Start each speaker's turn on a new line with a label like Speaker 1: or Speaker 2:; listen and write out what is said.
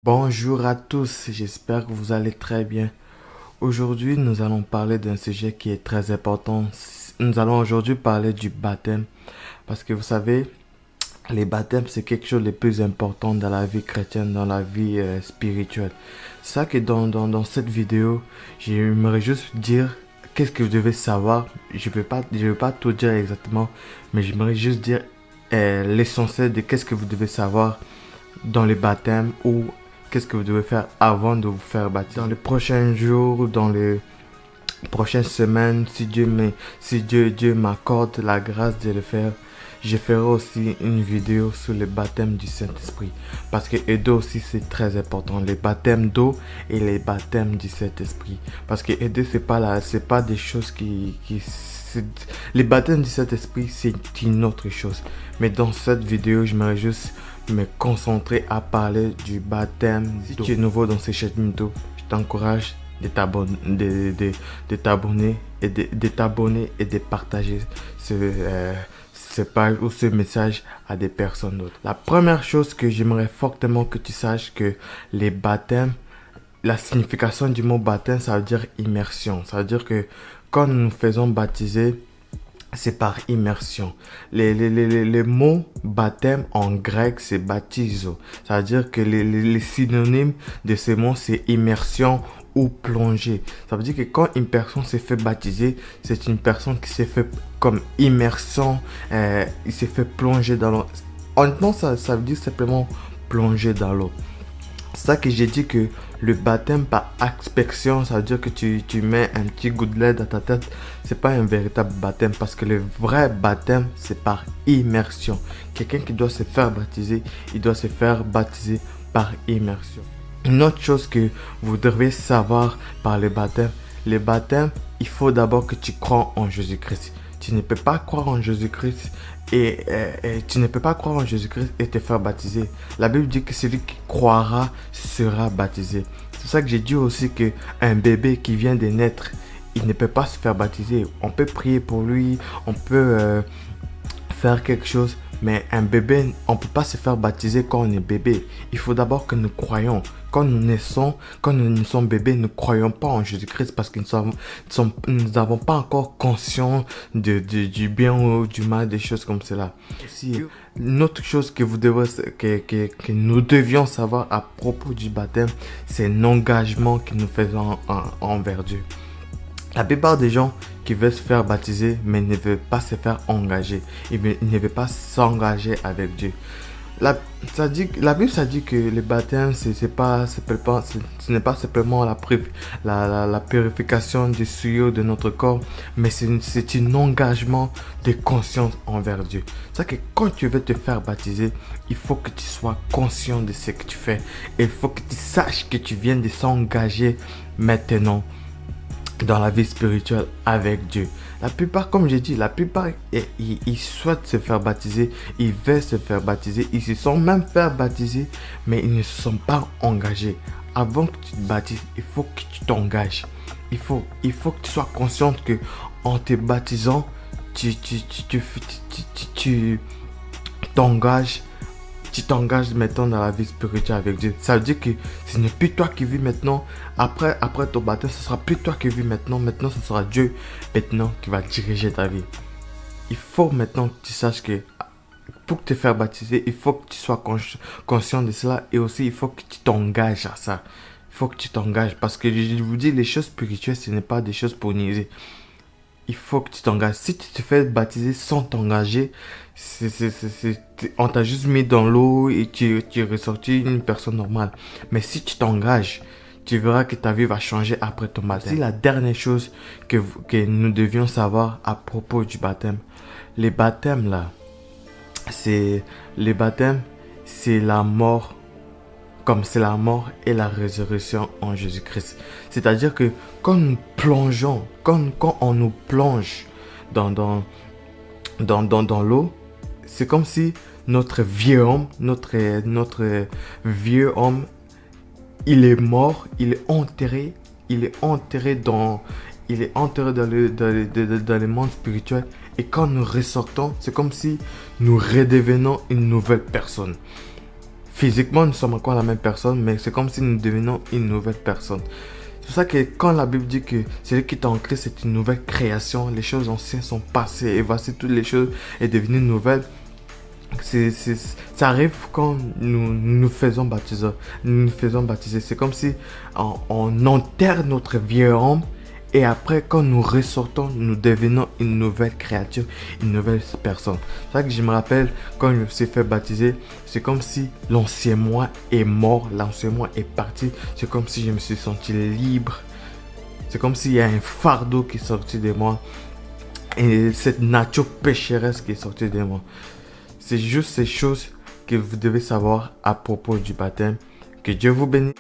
Speaker 1: Bonjour à tous, j'espère que vous allez très bien. Aujourd'hui, nous allons parler d'un sujet qui est très important. Nous allons aujourd'hui parler du baptême. Parce que vous savez, les baptêmes, c'est quelque chose de plus important dans la vie chrétienne, dans la vie spirituelle. C'est ça que dans cette vidéo, j'aimerais juste dire qu'est-ce que vous devez savoir. Je vais pas tout dire exactement, mais j'aimerais juste dire l'essentiel de qu'est-ce que vous devez savoir dans les baptêmes ou qu'est-ce que vous devez faire avant de vous faire baptiser. Dans les prochains jours, dans les prochaines semaines, si Dieu m'accorde la grâce de le faire, je ferai aussi une vidéo sur le baptême du Saint-Esprit. Parce que les deux aussi c'est très important. Les baptêmes d'eau et les baptêmes du Saint-Esprit. Parce que les deux c'est pas des choses les baptêmes du Saint-Esprit c'est une autre chose. Mais dans cette vidéo, j'aimerais juste me concentrer à parler du baptême d'eau. Si tu es nouveau dans ces chaînes vidéo, je t'encourage de t'abonner et de partager ce page ou ce message à des personnes d'autres. La première chose que j'aimerais fortement que tu saches que les baptêmes, la signification du mot baptême, ça veut dire immersion. Ça veut dire que quand nous nous faisons baptiser, c'est par immersion. Les mots baptême en grec, c'est baptizo. Ça veut dire que les synonymes de ces mots, c'est immersion ou plongée. Ça veut dire que quand une personne s'est fait baptiser, c'est une personne qui s'est fait comme immersion, il s'est fait plonger dans l'eau. Honnêtement, ça veut dire simplement plonger dans l'eau. C'est ça que j'ai dit que le baptême par aspersion, ça veut dire que tu mets un petit gouttelet dans ta tête. C'est pas un véritable baptême parce que le vrai baptême, c'est par immersion. Quelqu'un qui doit se faire baptiser, il doit se faire baptiser par immersion. Une autre chose que vous devez savoir par le baptême, il faut d'abord que tu crois en Jésus-Christ. Tu ne peux pas croire en Jésus-Christ et tu ne peux pas croire en Jésus-Christ et te faire baptiser. La Bible dit que celui qui croira sera baptisé. C'est pour ça que j'ai dit aussi que un bébé qui vient de naître, il ne peut pas se faire baptiser. On peut prier pour lui, on peut faire quelque chose, mais un bébé, on ne peut pas se faire baptiser quand on est bébé. Il faut d'abord que nous croyons. Quand nous naissons bébés, nous ne croyons pas en Jésus-Christ parce que nous n'avons pas encore conscience du bien ou du mal, des choses comme cela. Aussi, une autre chose que que nous devions savoir à propos du baptême, c'est l'engagement que nous faisons envers Dieu. La plupart des gens qui veulent se faire baptiser mais ne veulent pas se faire engager. Ils ne veulent pas s'engager avec Dieu. La Bible ça dit que le baptême ce n'est pas simplement la purification du souillure de notre corps, mais c'est un engagement de conscience envers Dieu. C'est que quand tu veux te faire baptiser, il faut que tu sois conscient de ce que tu fais. Et il faut que tu saches que tu viens de s'engager maintenant dans la vie spirituelle avec Dieu. La plupart, comme j'ai dit, ils souhaitent se faire baptiser, ils veulent se faire baptiser, ils se sont même fait baptiser, mais ils ne se sont pas engagés. Avant que tu te baptises, il faut que tu t'engages. Il faut que tu sois consciente que en te baptisant, tu t'engages. Tu t'engages maintenant dans la vie spirituelle avec Dieu. Ça veut dire que ce n'est plus toi qui vis maintenant. Après ton baptême, ce sera plus toi qui vis maintenant. Maintenant, ce sera Dieu maintenant qui va diriger ta vie. Il faut maintenant que tu saches que pour te faire baptiser, il faut que tu sois conscient de cela. Et aussi, il faut que tu t'engages à ça. Il faut que tu t'engages. Parce que je vous dis, les choses spirituelles, ce n'est pas des choses pour niaiser. Il faut que tu t'engages. Si tu te fais baptiser sans t'engager, on t'a juste mis dans l'eau et tu es ressorti une personne normale. Mais si tu t'engages, tu verras que ta vie va changer après ton baptême. C'est la dernière chose que nous devions savoir à propos du baptême. Les baptêmes là, c'est la mort, comme c'est la mort et la résurrection en Jésus-Christ. C'est-à-dire que quand nous plongeons, quand on nous plonge dans l'eau, c'est comme si notre vieux homme, il est mort, il est enterré dans le monde spirituel. Et quand nous ressortons, c'est comme si nous redevenons une nouvelle personne. Physiquement, nous sommes encore la même personne, mais c'est comme si nous devenons une nouvelle personne. C'est pour ça que quand la Bible dit que celui qui est en Christ est une nouvelle création, les choses anciennes sont passées et voici toutes les choses est devenues nouvelles. Ça arrive quand nous faisons baptiser. Nous nous faisons baptiser. C'est comme si on enterre notre vieil homme et après, quand nous ressortons, nous devenons une nouvelle créature, une nouvelle personne. C'est ça que je me rappelle quand je me suis fait baptiser. C'est comme si l'ancien moi est mort, l'ancien moi est parti. C'est comme si je me suis senti libre. C'est comme s'il y a un fardeau qui est sorti de moi et cette nature pécheresse qui est sortie de moi. C'est juste ces choses que vous devez savoir à propos du baptême. Que Dieu vous bénisse.